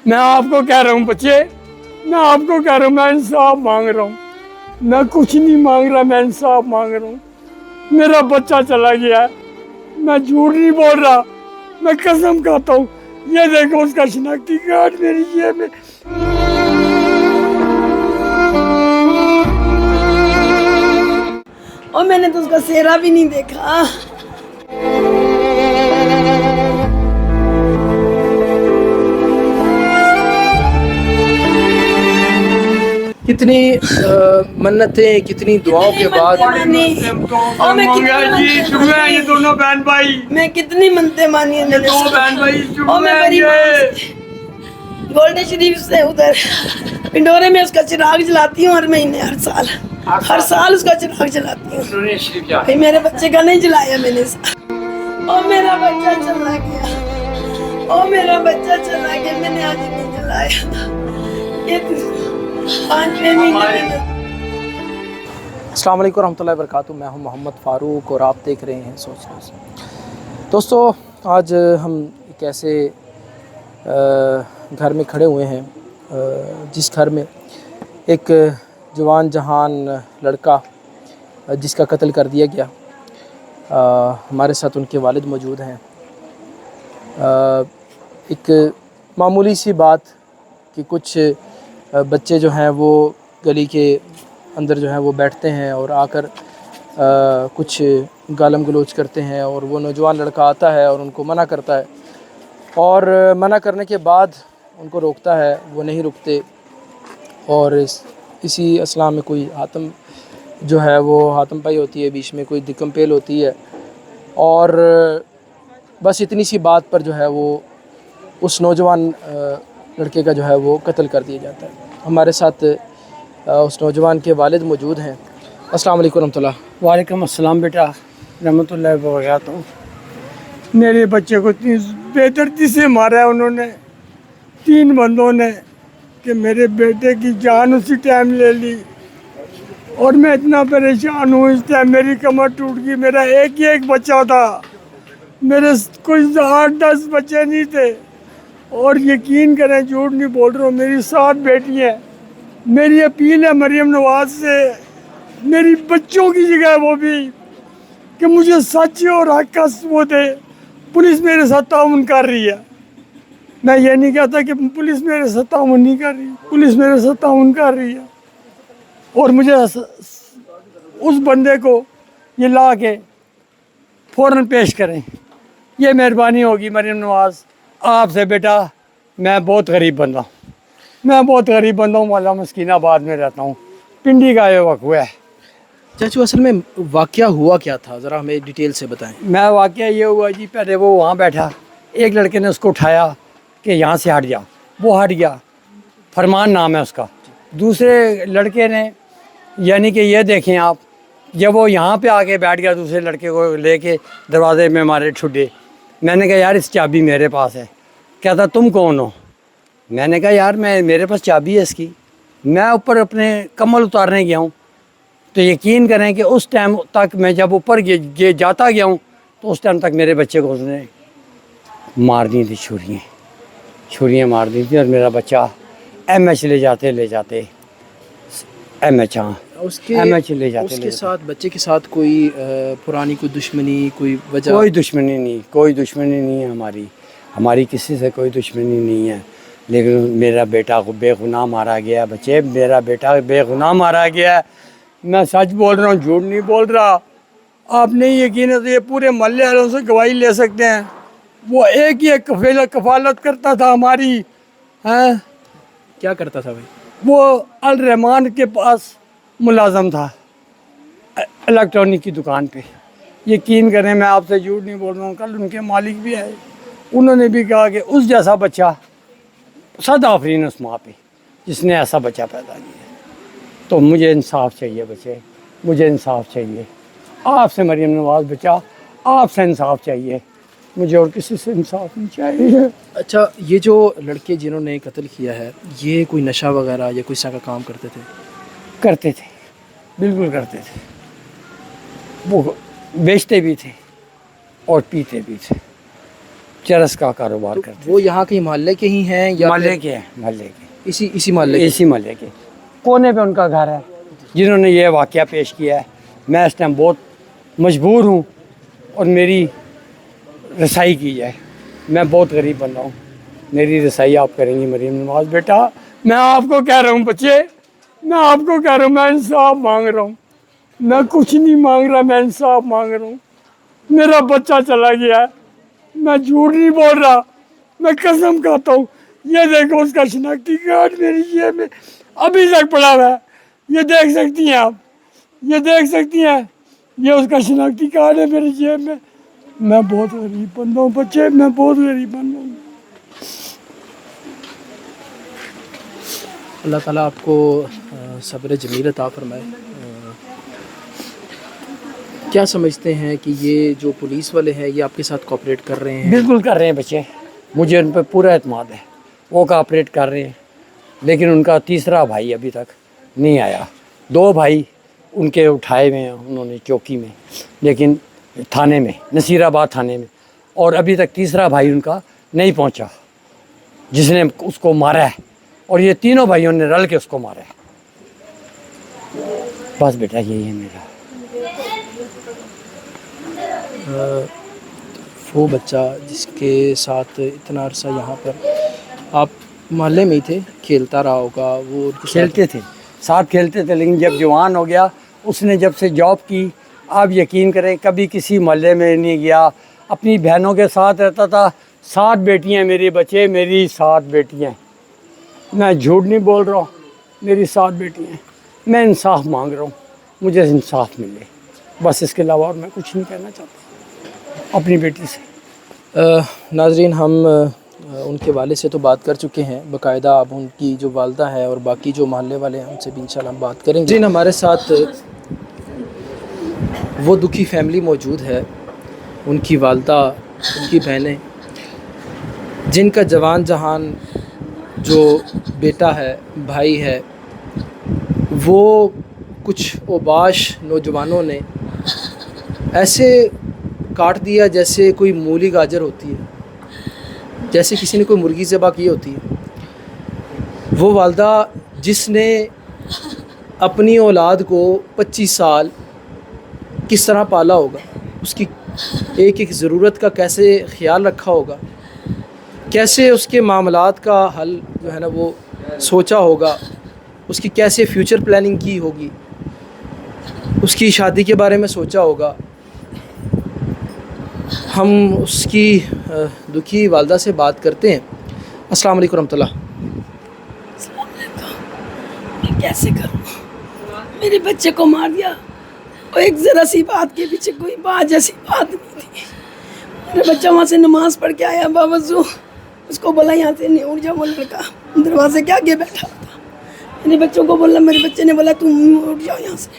मैं आपको कह रहा हूँ बच्चे, मैं आपको कह रहा हूँ, मैं इंसाफ मांग रहा हूँ। मैं कुछ नहीं मांग रहा, मैं इंसाफ मांग रहा हूँ। मेरा बच्चा चला गया है, मैं झूठ नहीं बोल रहा, मैं कसम खाता हूँ। ये देखो उसका शनाख्ती कार्ड मेरी जेब में। और मैंने तो उसका चेहरा भी नहीं देखा। कितनी मन्नतें, कितनी दुआओं के बाद और मैं ये दोनों बहन भाई, मैं कितनी मनते मानी है मैंने। दो बहन भाई और मैं बड़ी गोल्डन शरीफ से उधर पिंडोरे में उसका चिराग जलाती हूँ हर महीने, हर साल उसका चिराग जलाती हूँ। भाई मेरे बच्चे का नहीं जलाया मैंने। और मेरा बच्चा चला गया, और मेरा बच्चा चला गया, मैंने आज नहीं जलाया। ये 5वें महीने में। अस्सलाम वालेकुम रहमतुल्लाहि व बरकातुहू। मैं हूं मोहम्मद फ़ारूक और आप देख रहे हैं सोच न्यूज़। दोस्तों, आज हम एक ऐसे घर में खड़े हुए हैं जिस घर में एक जवान जहान लड़का जिसका कत्ल कर दिया गया, हमारे साथ उनके वालिद मौजूद हैं। एक मामूली सी बात कि कुछ बच्चे जो हैं वो गली के अंदर जो हैं वो बैठते हैं और आकर कुछ गालम गलोच करते हैं, और वो नौजवान लड़का आता है और उनको मना करता है, और मना करने के बाद उनको रोकता है, वो नहीं रुकते। और इसी असला में कोई हातम जो है वो हातम पाई होती है, बीच में कोई दिकम्पेल होती है, और बस इतनी सी बात पर जो है वो उस नौजवान लड़के का जो है वो कत्ल कर दिया जाता है। हमारे साथ उस नौजवान के वालिद मौजूद हैं। अस्सलाम वालेकुम रहमतुल्लाह। वालेकुम अस्सलाम बेटा, रहमतुल्लाहि व बरकातहू। मेरे बच्चे को इतनी बेदर्दी से मारा है उन्होंने, 3 बंदों ने, कि मेरे बेटे की जान उसी टाइम ले ली। और मैं इतना परेशान हूँ इस टाइम, मेरी कमर टूट गई। मेरा एक ही एक बच्चा था, मेरे कोई 8-10 बच्चे नहीं थे। और यकीन करें, झूठ नहीं बोल रहा हूँ, मेरी 7 बेटियाँ। मेरी अपील है मरियम नवाज से, मेरी बच्चों की जगह वो भी, कि मुझे सच और हक का वो दे। पुलिस मेरे साथ ताउन कर रही है, मैं ये नहीं कहता कि पुलिस मेरे साथ ताउन नहीं कर रही, पुलिस मेरे साथ ताउन कर रही है। और मुझे उस बंदे को ये ला के फ़ौरन पेश करें, ये मेहरबानी होगी मरियम नवाज आपसे। बेटा, मैं बहुत गरीब बंदा हूँ, मैं बहुत गरीब बंदा हूँ, मौला मस्कीनाबाद में रहता हूँ, पिंडी का ये वक्त हुआ है। चाचू, असल में वाक़या हुआ क्या था, ज़रा हमें डिटेल से बताएं। मैं वाक़या ये हुआ जी, पहले वो वहाँ बैठा, एक लड़के ने उसको उठाया कि यहाँ से हट जा, वो हट गया, फरमान नाम है उसका। दूसरे लड़के ने, यानी कि ये देखें आप, जब वो यहाँ पे आके बैठ गया, दूसरे लड़के को लेके दरवाजे में मारे ठुड्डे। मैंने कहा यार इस चाबी मेरे पास है। कहता तुम कौन हो? मैंने कहा यार मेरे पास चाबी है इसकी। मैं ऊपर अपने कम्बल उतारने गया हूँ, तो यकीन करें कि उस टाइम तक मैं जब ऊपर जाता गया हूँ तो उस टाइम तक मेरे बच्चे को उसने मार दी थी, छुरियाँ मार दी थी। और मेरा बच्चा MH ले जाते MH, हाँ उसके MH ले जाते उसके साथ, बच्चे के साथ कोई पुरानी कोई दुश्मनी, कोई वजह? कोई दुश्मनी नहीं है हमारी किसी से कोई दुश्मनी नहीं है। लेकिन मेरा बेटा को बेगुनाह मारा गया। बच्चे, मेरा बेटा बेगुनाह मारा गया। मैं सच बोल रहा हूँ, झूठ नहीं बोल रहा। आप नहीं यकीन है तो ये पूरे मोहल्ले वालों से गवाही ले सकते हैं। वो एक ही एक कफालत करता था हमारी। हैं, क्या करता था भाई? वो अल रहमान के पास मुलाजम था, इलेक्ट्रॉनिक की दुकान पे। यकीन करें, मैं आपसे झूठ नहीं बोल रहा हूँ, कल उनके मालिक भी आए, उन्होंने भी कहा कि उस जैसा बच्चा सद आफरीन उस माँ पे जिसने ऐसा बच्चा पैदा किया। तो मुझे इंसाफ चाहिए बच्चे, मुझे इंसाफ चाहिए आपसे। मरियम नवाज बच्चा, आपसे इंसाफ चाहिए मुझे, और किसी से इंसाफ नहीं चाहिए। अच्छा, ये जो लड़के जिन्होंने कत्ल किया है, ये कोई नशा वगैरह या कोई सा का काम करते थे? करते थे, बिल्कुल करते थे। वो बेचते भी थे और पीते भी थे। चरस का कारोबार करते वो यहाँ के मोहल्ले के ही हैं या मोहल्ले के हैं, मोहल्ले के, इसी मोहल्ले के? इसी मोहल्ले के कोने पे उनका घर है जिन्होंने ये वाक़या पेश किया है। मैं इस टाइम बहुत मजबूर हूँ और मेरी रसाई की जाए। मैं बहुत गरीब बंदा हूँ, मेरी रसाई आप करेंगी मरीम नवाज बेटा। मैं आपको कह रहा हूँ बच्चे, मैं आपको कह रहा हूँ, मैं इंसाफ मांग रहा हूँ, मैं कुछ नहीं मांग रहा, मैं इंसाफ मांग रहा हूँ। मेरा बच्चा चला गया है, मैं झूठ नहीं बोल रहा, मैं कसम खाता हूँ। ये देखो उसका शनाख्ती कार्ड मेरी जेब में अभी तक पड़ा हुआ है, ये देख सकती हैं आप, ये देख सकती हैं, ये उसका शनाख्ती कार्ड है मेरी जेब में। मैं बहुत गरीब बंदा हूँ बच्चे, मैं बहुत गरीब बंदा हूँ। अल्लाह ताला आपको सब्र जमील अता फरमाए। क्या समझते हैं कि ये जो पुलिस वाले हैं ये आपके साथ कोऑपरेट कर रहे हैं? बिल्कुल कर रहे हैं बच्चे, मुझे उन पर पूरा एतमाद है, वो कोऑपरेट कर रहे हैं। लेकिन उनका तीसरा भाई अभी तक नहीं आया। 2 भाई उनके उठाए हुए हैं उन्होंने चौकी में, लेकिन थाने में, नसीराबाद थाने में, और अभी तक तीसरा भाई उनका नहीं पहुंचा जिसने उसको मारा है। और ये तीनों भाइयों ने रल के उसको मारा है। बस बेटा यही है मेरा। वो बच्चा जिसके साथ इतना अरसा यहाँ पर आप मोहल्ले में ही थे, खेलता रहा होगा, वो उनके साथ खेलते थे, साथ खेलते थे, लेकिन जब जवान हो गया, उसने जब से जॉब की, आप यकीन करें कभी किसी मोहल्ले में नहीं गया, अपनी बहनों के साथ रहता था। 7 बेटियां मेरे बच्चे, मेरी 7 बेटियां, मैं झूठ नहीं बोल रहा हूँ, मेरी 7 बेटियां। मैं इंसाफ मांग रहा हूँ, मुझे इंसाफ मिले, बस इसके अलावा और मैं कुछ नहीं कहना चाहता अपनी बेटी से। नाजरीन, हम उनके वाले से तो बात कर चुके हैं, बाकायदा अब उनकी जो वालदा है और बाकी जो मोहल्ले वाले हैं उनसे भी इंशाल्लाह हम बात करेंगे। जी, हमारे साथ वो दुखी फैमिली मौजूद है, उनकी वालदा, उनकी बहनें, जिनका जवान जहान जो बेटा है, भाई है, वो कुछ ओबाश नौजवानों ने ऐसे काट दिया जैसे कोई मूली गाजर होती है, जैसे किसी ने कोई मुर्गी ज़बह की होती है। वो वालदा जिसने अपनी औलाद को 25 साल किस तरह पाला होगा, उसकी एक एक ज़रूरत का कैसे ख्याल रखा होगा, कैसे उसके मामलात का हल जो है ना वो सोचा होगा, उसकी कैसे फ्यूचर प्लानिंग की होगी, उसकी शादी के बारे में सोचा होगा। हम उसकी दुखी वालदा से बात करते हैं। अस्सलाम वालेकुम रहमतुल्लाह। मैं कैसे करूँ, मेरे बच्चे को मार दिया और एक ज़रा सी बात के पीछे कोई बात जैसी बात नहीं थी। मेरा बच्चा वहाँ से नमाज़ पढ़ के आया बावजूद, उसको बोला यहाँ से नहीं उठ जा, वो लड़का दरवाजे के आगे बैठा था। मेरे बच्चों को बोला, मेरे बच्चे ने बोला तुम उठ जाओ यहाँ से,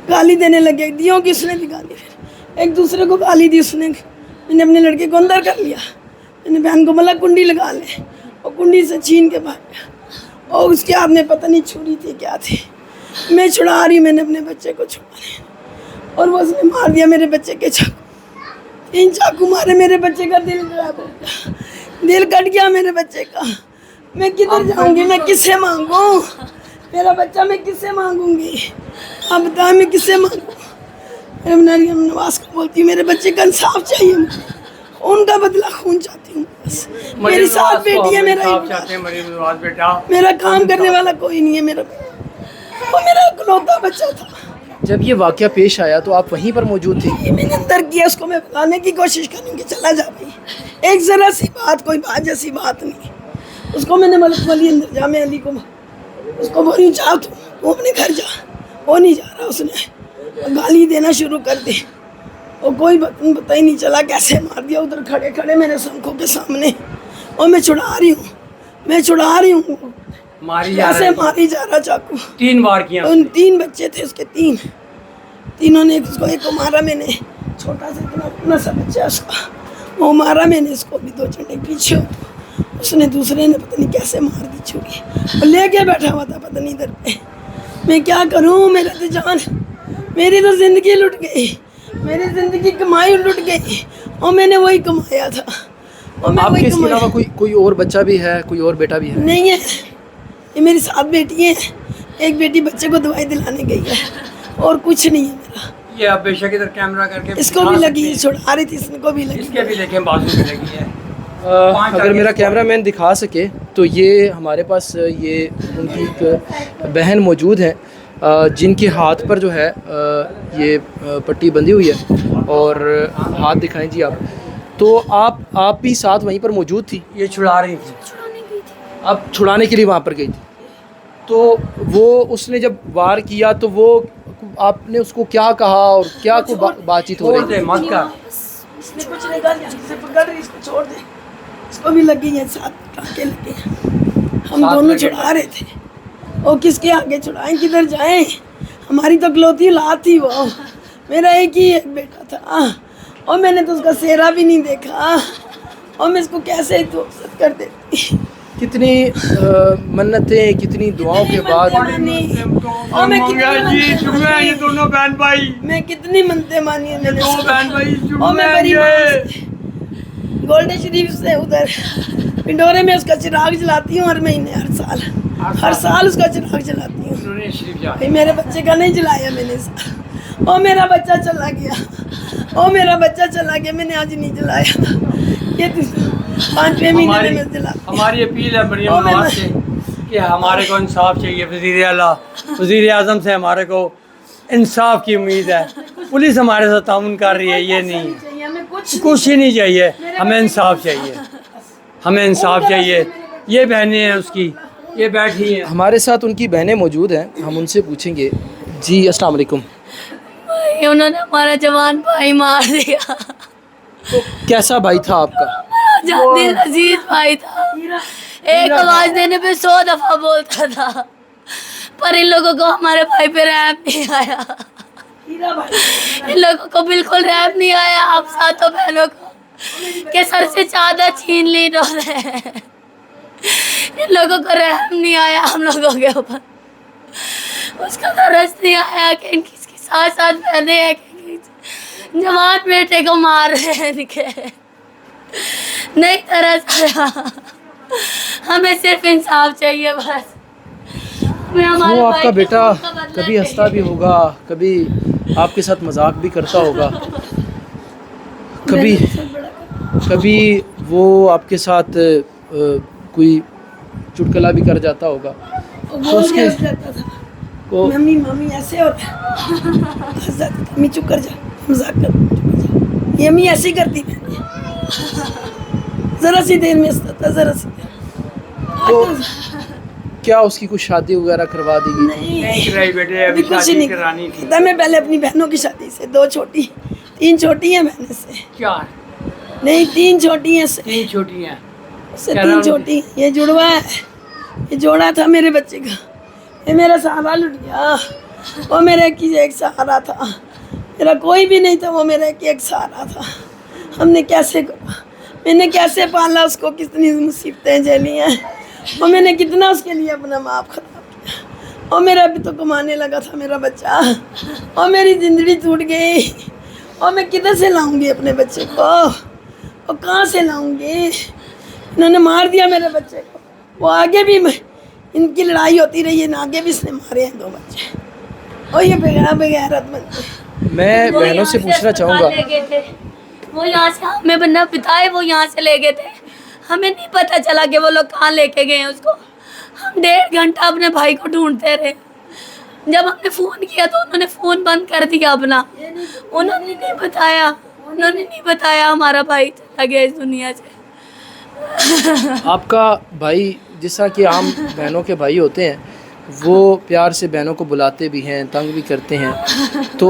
गाली देने लगे, दियों की उसने भी गाली, फिर एक दूसरे को गाली दी उसने। मैंने अपने लड़के को अंदर कर लिया, मैंने बहन को बोला कुंडी लगा ले, और कुंडी से छीन के भाग गया, और उसके हाथ में पता नहीं छुरी थी क्या थी, मैं छुड़ा रही, मैंने अपने बच्चे को छुड़ा लिया और वो उसने मार दिया मेरे बच्चे के चाकू। 3 चाकू मारे, मेरे बच्चे का दिल खराब हो गया, दिल कट गया मेरे बच्चे का। मैं किधर जाऊंगी, मैं किससे मांगूं, मेरा बच्चा मैं किससे मांगूंगी, आप बताएं मैं किससे मांगूं। मैं मरीम नवाज को बोलती हूँ मेरे बच्चे का इंसाफ चाहिए मुझे, उनका बदला खून चाहती हूँ बस। मेरी 7 बेटी है, मेरा काम करने वाला कोई नहीं है, वो मेरा इकलौता बच्चा था। जब ये वाक़या पेश आया तो आप वहीं पर मौजूद थे? ये मैंने अंदर किया, उसको मैं बताने की कोशिश करूँगी, चला जा भाई, एक ज़रा सी बात, कोई बात जैसी बात नहीं। उसको मैंने मलक वली अंदर जा, मैं अली को उसको बोली जा तू, वो अपने घर जा, वो नहीं जा रहा, उसने गाली देना शुरू कर दी, और कोई पता ही नहीं चला कैसे मार दिया उधर खड़े खड़े मेरे आंखों के सामने। और मैं छुड़ा रही हूँ, मैं छुड़ा रही हूँ, कैसे मारी जा रहा चाकू। 3 बार किया। उन 3 बच्चे थे उसके, तीनों ने, उसको एक को मारा मैंने, छोटा सा इतना सा बच्चा उसका, वो मारा मैंने इसको भी 2 चंडे पीछे, उसने दूसरे ने पता नहीं कैसे मार दी छुरी, और लेके बैठा हुआ था पता नहीं इधर पे। मैं क्या करूँ, मेरा तो जान, मेरी तो ज़िंदगी लुट गई, मेरी ज़िंदगी कमाई लुट गई, और मैंने वही कमाया था, और मैं आपके वही इसके कमाई- अलावा कोई और बच्चा भी है, कोई और बेटा भी है? नहीं है, ये मेरी 7 बेटी हैं। एक बेटी बच्चे को दवाई दिलाने गई है और कुछ नहीं है मेरा। ये आप बेशक इधर कैमरा करके इसको भी लगी है, छुड़ा रही थी, इसको भी लगी। इसके भी देखें बाजू में लगी है। अगर मेरा कैमरामैन दिखा सके तो ये हमारे पास ये उनकी एक बहन मौजूद है जिनके हाथ पर जो है ये पट्टी बंधी हुई है, और हाथ दिखाएं जी आप। तो आप भी साथ वहीं पर मौजूद थी? ये छुड़ा रही थी। आप छुड़ाने के लिए वहाँ पर गई थी, तो वो उसने जब वार किया तो वो आपने उसको क्या कहा और क्या को बातचीत हो छोड़ रही दे, थी? मत कर। इसने कुछ नहीं कहा, इससे पकड़ रही, इसको छोड़ दे। इसको भी लगी है, 7 टाँके लगे हैं। हम साथ दोनों लगे। छुड़ा रहे थे। और किसके आगे छुड़ाएं, किधर जाएं? हमारी तो इकलौती औलाद थी वो। मेरा एक ही एक बेटा था और मैंने तो उसका सेहरा भी नहीं देखा, और मैं इसको कैसे तो कर देती। कितनी मन्नतें, कितनी दुआओं के बाद और मैं जी जुड़े हैं ये दोनों बहन भाई। मैं कितनी मनते मानी है मैंने। दो बहन भाई और जुड़े मैं हैं बड़ी ये। गोल्डन शरीफ से उधर पिंडोरे में उसका चिराग जलाती हूँ हर महीने, हर साल उसका चिराग जलाती हूँ। नूरिया शरीफ जा। भाई मेरे बच्चे का नहीं जलाया मैंने इस साल। और मेरा बच्चा चला गया, और मेरा बच्चा चला गया, मैंने आज नहीं जलाया। ये 5वें महीने में मैं जला। हमारी अपील है मरियम और मैं- नवाज से कि हमारे को इंसाफ चाहिए। वज़ीर आला, वज़ीर आज़म से हमारे को इंसाफ की उम्मीद है। पुलिस हमारे साथ ताउन कर रही है, ये नहीं है, चाहिए हमें कुछ ही नहीं चाहिए, हमें इंसाफ चाहिए, हमें इंसाफ चाहिए। ये बहनें हैं उसकी, ये बैठी हैं। हमारे साथ उनकी बहनें मौजूद हैं, हम उनसे पूछेंगे। जी अस्सलाम वालेकुम। भाई उन्होंने हमारा जवान भाई मार दिया। तो कैसा भाई था आपका? जाने अजीज भाई था, एक आवाज देने पे 100 दफा बोलता था, पर इन लोगों को हमारे भाई पे रहम नहीं आया। इन लोगों को बिल्कुल रहम नहीं आया। आप सातों बहनों को के सर से चादर छीन ली इन्होंने। इन लोगों को रहम नहीं आया हम लोगों के ऊपर। उसका तरस नहीं आया कि इनकी 7 बहनें हैं कि जवान बेटे को मार रहे हैं इनके। नहीं तरस आया। हमें सिर्फ इंसाफ चाहिए बस। हमें हमारे वो भाई आपका के बेटा खून का बदला कभी हंसता भी होगा, कभी आपके साथ मजाक भी करता होगा, कभी वो आपके साथ कोई चुटकुला भी कर जाता होगा। वो उसके- भी हंस जाता था। को मम्मी मम्मी ऐसे होता है। हंस जाता था, मम्मी चुप कर जा, मजाक कर, चुप कर जा। ये मम्मी ऐसे ही करती थी, जरा सी देर में हंसता था, जरा सी देर। तो क्या उसकी कुछ शादी वगैरह करवा दी गई? नहीं कराई बेटे, अभी अभी कुछ शादी नहीं करानी थी। था। मैं पहले अपनी बहनों की शादी से 2 छोटी, 3 छोटी हैं बहनें से, 4 नहीं 3 छोटी हैं, 3 छोटी हैं। उससे क्या 3 नाम छोटी। ये जुड़वा है, ये जोड़ा था मेरे बच्चे का। ये मेरा सहारा लुट गया, वो मेरा एक सहारा था। मेरा कोई भी नहीं था, वो मेरा एक सहारा था। हमने कैसे करा, मैंने कैसे पाला उसको, कितनी मुसीबतें झेली हैं, और मैंने कितना उसके लिए अपना माँ खराब किया। और मेरा भी तो कमाने लगा था मेरा बच्चा, और मेरी ज़िंदगी टूट गई। और मैं किधर से लाऊंगी अपने बच्चे को, और कहाँ से लाऊंगी? इन्होंने मार दिया मेरे बच्चे को। वो आगे भी इनकी लड़ाई होती रही है, आगे भी इसने मारे हैं 2 बच्चे। और ये बेगैरत बनते। मैं वो बहनों यहाँ से पूछना अस्पताल चाहूँगा, ले गए थे। वो यहाँ से हमें बन्ना पिता है, वो यहाँ से ले गए थे। हमें नहीं पता चला कि वो लोग कहाँ लेके गए हैं उसको। हम 1.5 घंटा अपने भाई को ढूंढते रहे। जब हमने फ़ोन किया तो उन्होंने फ़ोन बंद कर दिया अपना। उन्होंने नहीं बताया हमारा भाई चला गया इस दुनिया से। आपका भाई जिस तरह कि आम बहनों के भाई होते हैं, वो प्यार से बहनों को बुलाते भी हैं, तंग भी करते हैं, तो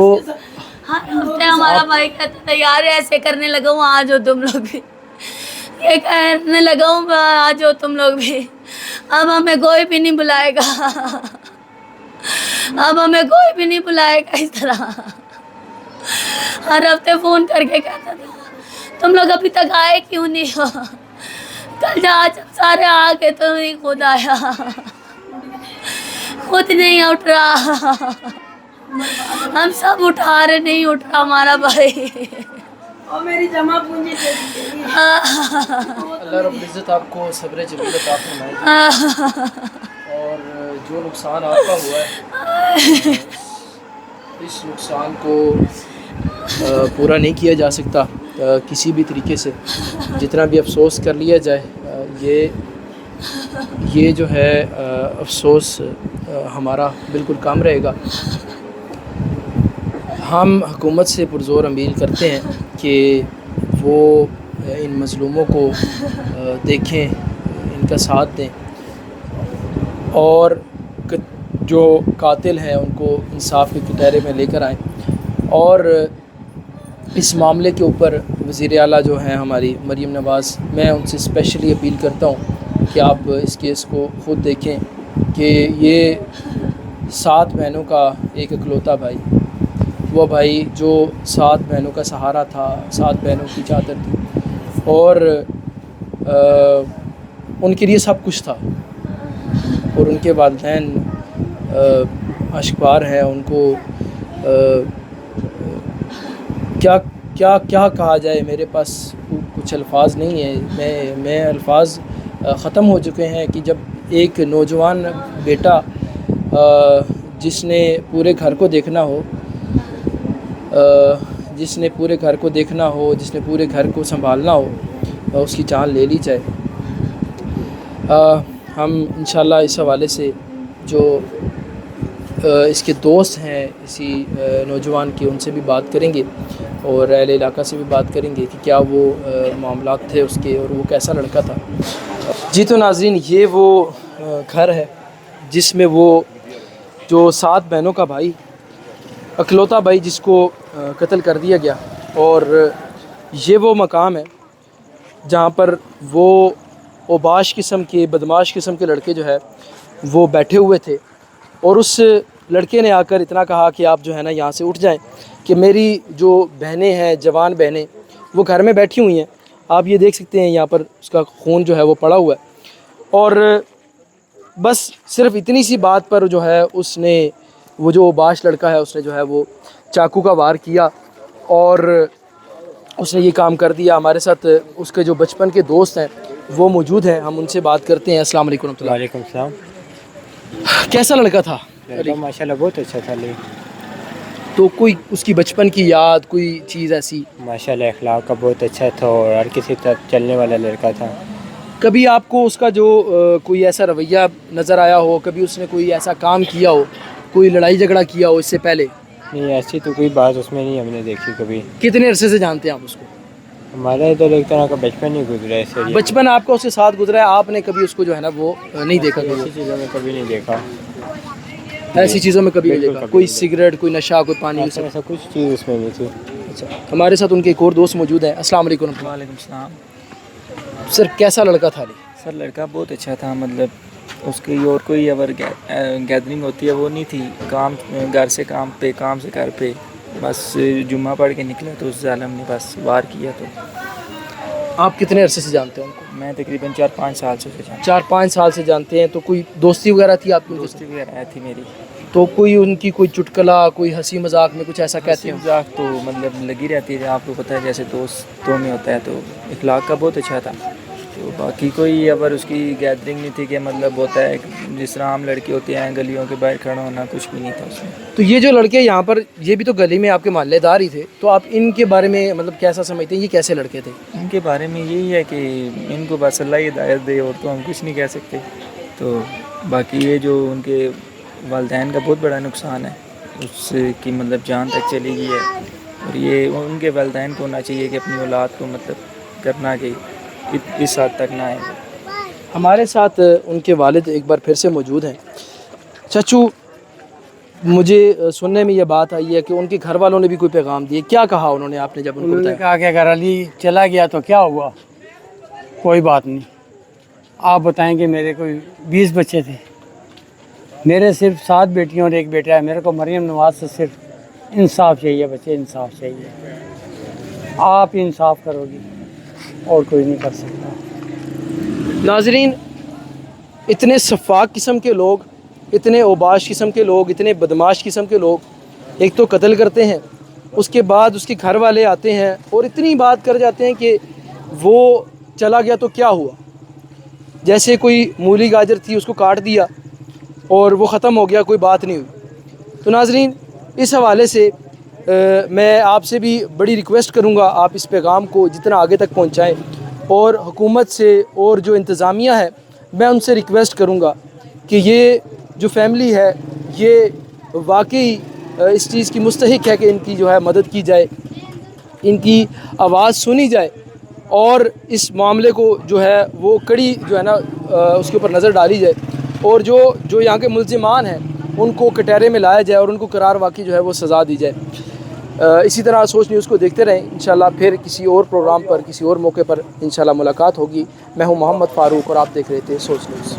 हर हफ्ते हमारा भाई कहता था यार ऐसे करने लगा हूँ, आ जाओ तुम लोग भी। ये कहने लगा हूँ आ जाओ तुम लोग भी। अब हमें कोई भी नहीं बुलाएगा, अब हमें कोई भी नहीं बुलाएगा इस तरह। हर हफ्ते फ़ोन करके कहता था तुम लोग अभी तक आए क्यों नहीं हो। कल जब सारे आ गए तो नहीं खुद आया, खुद नहीं उठ रहा। हम सब उठा रहे, नहीं उठ रहा हमारा भाई। और मेरी जमा पूंजी दे दीजिए। اللہ رب العزت آپ کو صبر جمیل عطا فرمائے اور جو نقصان آپ کا ہوا ہے اس نقصان کو پورا نہیں کیا جا سکتا کسی بھی طریقے سے. جتنا بھی افسوس کر لیا جائے یہ جو ہے افسوس ہمارا بالکل کم رہے گا. ہم حکومت سے پرزور اپیل کرتے ہیں کہ وہ ان مظلوموں کو دیکھیں، ان کا ساتھ دیں اور جو قاتل ہیں ان کو انصاف کے کٹہرے میں لے کر آئیں. اور اس معاملے کے اوپر وزیر اعلیٰ جو ہیں ہماری مریم نواز، میں ان سے اسپیشلی اپیل کرتا ہوں کہ آپ اس کیس کو خود دیکھیں کہ یہ 7 بہنوں کا ایک اکلوتا بھائی، وہ بھائی جو 7 بہنوں کا سہارا تھا، 7 بہنوں کی چادر تھی اور ان کے لیے سب کچھ تھا اور ان کے والدین اشکبار ہیں. ان کو کیا کہا جائے، میرے پاس کچھ الفاظ نہیں ہیں. میں الفاظ ختم ہو چکے ہیں کہ جب ایک نوجوان بیٹا جس نے پورے گھر کو دیکھنا ہو، جس نے پورے گھر کو سنبھالنا ہو، اس کی جان لے لی جائے. ہم انشاءاللہ اس حوالے سے جو اس کے دوست ہیں اسی نوجوان کے، ان سے بھی بات کریں گے اور اہل علاقہ سے بھی بات کریں گے کہ کیا وہ معاملات تھے اس کے اور وہ کیسا لڑکا تھا. جی تو ناظرین، یہ وہ گھر ہے جس میں وہ جو 7 بہنوں کا بھائی، اکلوتا بھائی، جس کو قتل کر دیا گیا. اور یہ وہ مقام ہے جہاں پر وہ اوباش قسم کے، بدماش قسم کے لڑکے جو ہے وہ بیٹھے ہوئے تھے اور اس لڑکے نے آ کر اتنا کہا کہ آپ جو ہے نا یہاں سے اٹھ جائیں کہ میری جو بہنیں ہیں، جوان بہنیں، وہ گھر میں بیٹھی ہوئی ہیں. آپ یہ دیکھ سکتے ہیں یہاں پر اس کا خون جو ہے وہ پڑا ہوا ہے. اور بس صرف اتنی سی بات پر جو ہے اس نے، وہ جو اوباش لڑکا ہے، اس نے جو ہے وہ چاقو کا وار کیا اور اس نے یہ کام کر دیا. ہمارے ساتھ اس کے جو بچپن کے دوست ہیں وہ موجود ہیں، ہم ان سے بات کرتے ہیں. السلام علیکم ورحمۃ اللہ. وعلیکم السلام. کیسا لڑکا تھا؟ ماشاء اللہ بہت اچھا تھا. تو کوئی اس کی بچپن کی یاد، کوئی چیز ایسی؟ ماشاء اللہ اخلاق کا بہت اچھا تھا اور ہر کسی طرح چلنے والا لڑکا تھا. کبھی آپ کو اس کا جو کوئی ایسا رویہ نظر آیا ہو، کبھی اس نے کوئی ایسا کام کیا ہو، کوئی لڑائی جھگڑا کیا ہو اس سے پہلے؟ نہیں، ایسی تو کوئی بات اس میں نہیں ہم نے دیکھی کبھی. کتنے عرصے سے جانتے ہیں آپ اس کو؟ ہمارا ادھر ایک طرح کا بچپن ہی گزرا ہے. ایسے بچپن آپ کا اس کے ساتھ گزرا ہے، آپ نے کبھی اس کو جو ہے نا وہ نہیں دیکھا؟ ایسی چیزوں میں کبھی نہیں دیکھا. ایسی چیزوں میں کبھی نہیں دیکھا؟ کوئی سگریٹ، کوئی نشہ، کوئی پانی؟ ایسا کچھ چیز اس میں نہیں تھی. اچھا، ہمارے ساتھ ان کے ایک اور دوست موجود ہیں. السلام علیکم. وعلیکم السلام. سر کیسا لڑکا تھا؟ سر لڑکا بہت اچھا تھا، مطلب اس کی اور کوئی اگر گیدرنگ ہوتی ہے وہ نہیں تھی. کام، گھر سے کام پہ، کام سے گھر پہ، بس جمعہ پڑھ کے نکلا تو اس ظالم نے بس وار کیا. تو آپ کتنے عرصے سے جانتے ہیں ان کو؟ میں تقریباً 4-5 سال سے جانتا ہوں. 4-5 سال سے جانتے ہیں. تو کوئی دوستی وغیرہ تھی آپ کی؟ دوستی وغیرہ تھی میری. تو کوئی ان کی کوئی چٹکلا، کوئی ہنسی مذاق میں کچھ ایسا کہتے ہیں؟ مذاق تو مطلب لگی رہتی ہے، آپ کو پتہ ہے جیسے دوستوں میں ہوتا ہے. تو اخلاق کا بہت اچھا تھا. تو باقی کوئی اگر اس کی گیدرنگ نہیں تھی کہ مطلب ہوتا ہے جس طرح عام لڑکے ہوتے ہیں گلیوں کے باہر کھڑا ہونا، کچھ بھی نہیں تھا اس میں. تو یہ جو لڑکے یہاں پر، یہ بھی تو گلی میں آپ کے محلے دار ہی تھے، تو آپ ان کے بارے میں مطلب کیسا سمجھتے ہیں؟ یہ کیسے لڑکے تھے؟ ان کے بارے میں یہی ہے کہ ان کو بس اللہ ہدایت دے اور تو ہم کچھ نہیں کہہ سکتے. تو باقی یہ جو ان کے والدین کا بہت بڑا نقصان ہے، اس کی مطلب جان تک چلی گئی ہے. اور یہ ان کے والدین کو ہونا چاہیے کہ اپنی اولاد کو مطلب کرنا کہ اس حد تک نہ آئے. ہمارے ساتھ ان کے والد ایک بار پھر سے موجود ہیں. چچو، مجھے سننے میں یہ بات آئی ہے کہ ان کے گھر والوں نے بھی کوئی پیغام دیے. کیا کہا انہوں نے؟ آپ نے جب ان کو انہوں نے بتایا؟ کہا کہ اگر علی چلا گیا تو کیا ہوا، کوئی بات نہیں. آپ بتائیں کہ میرے کوئی 20 بچے تھے، میرے صرف 7 بیٹیاں اور 1 بیٹا ہے. میرے کو مریم نواز سے صرف انصاف چاہیے بچے، انصاف چاہیے. آپ انصاف کرو گی اور کوئی نہیں کر سکتا. ناظرین، اتنے شفاق قسم کے لوگ، اتنے اوباش قسم کے لوگ، اتنے بدماش قسم کے لوگ ایک تو قتل کرتے ہیں اس کے بعد اس کے گھر والے آتے ہیں اور اتنی بات کر جاتے ہیں کہ وہ چلا گیا تو کیا ہوا، جیسے کوئی مولی گاجر تھی اس کو کاٹ دیا اور وہ ختم ہو گیا، کوئی بات نہیں ہوئی۔ تو ناظرین اس حوالے سے میں آپ سے بھی بڑی ریکویسٹ کروں گا، آپ اس پیغام کو جتنا آگے تک پہنچائیں، اور حکومت سے اور جو انتظامیہ ہے میں ان سے ریکویسٹ کروں گا کہ یہ جو فیملی ہے یہ واقعی اس چیز کی مستحق ہے کہ ان کی جو ہے مدد کی جائے، ان کی آواز سنی جائے، اور اس معاملے کو جو ہے وہ کڑی جو ہے نا اس کے اوپر نظر ڈالی جائے، اور جو یہاں کے ملزمان ہیں ان کو کٹہرے میں لایا جائے اور ان کو قرار واقعی جو ہے وہ سزا دی جائے۔ اسی طرح سوچ نیوز کو دیکھتے رہیں، انشاءاللہ پھر کسی اور پروگرام پر کسی اور موقع پر انشاءاللہ ملاقات ہوگی۔ میں ہوں محمد فاروق اور آپ دیکھ رہے تھے سوچ نیوز۔